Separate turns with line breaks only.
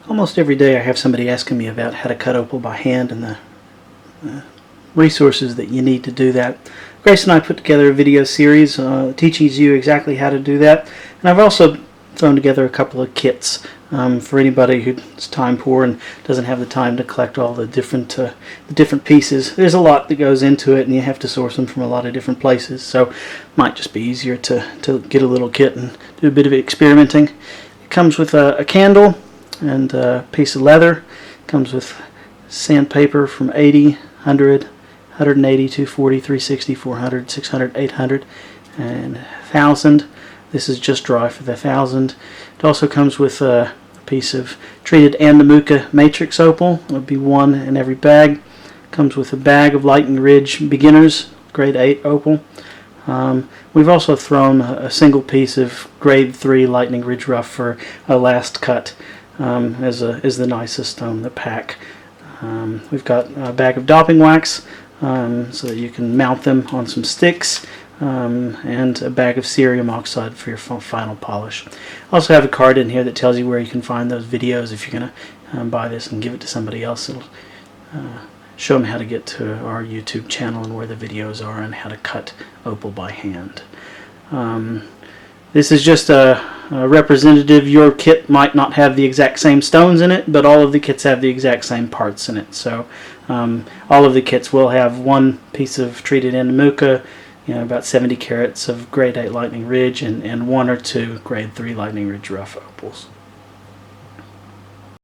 Almost every day I have somebody asking me about how to cut opal by hand and the resources that you need to do that. Grace and I put together a video series teaching you exactly how to do that, and I've also thrown together a couple of kits for anybody who's time poor and doesn't have the time to collect all the different pieces. There's a lot that goes into it, and you have to source them from a lot of different places, so it might just be easier to get a little kit and do a bit of experimenting. It comes with a candle and a piece of leather. It comes with sandpaper from 80, 100, 180, 240, 360, 400, 600, 800, and 1000. This is just dry for the 1000. It also comes with a piece of treated Andamuka matrix opal. It would be one in every bag. Comes with a bag of Lightning Ridge Beginners grade 8 opal. We've also thrown a single piece of grade 3 Lightning Ridge rough for a last cut as the nicest stone in the pack. We've got a bag of dopping wax so that you can mount them on some sticks, and a bag of cerium oxide for your final polish. I also have a card in here that tells you where you can find those videos if you're going to buy this and give it to somebody else. It'll show them how to get to our YouTube channel and where the videos are and how to cut opal by hand. This is just a representative. Your kit might not have the exact same stones in it, but all of the kits have the exact same parts in it. So all of the kits will have one piece of treated Andamuka, about 70 carats of grade 8 Lightning Ridge, and 1 or 2 grade 3 Lightning Ridge rough opals.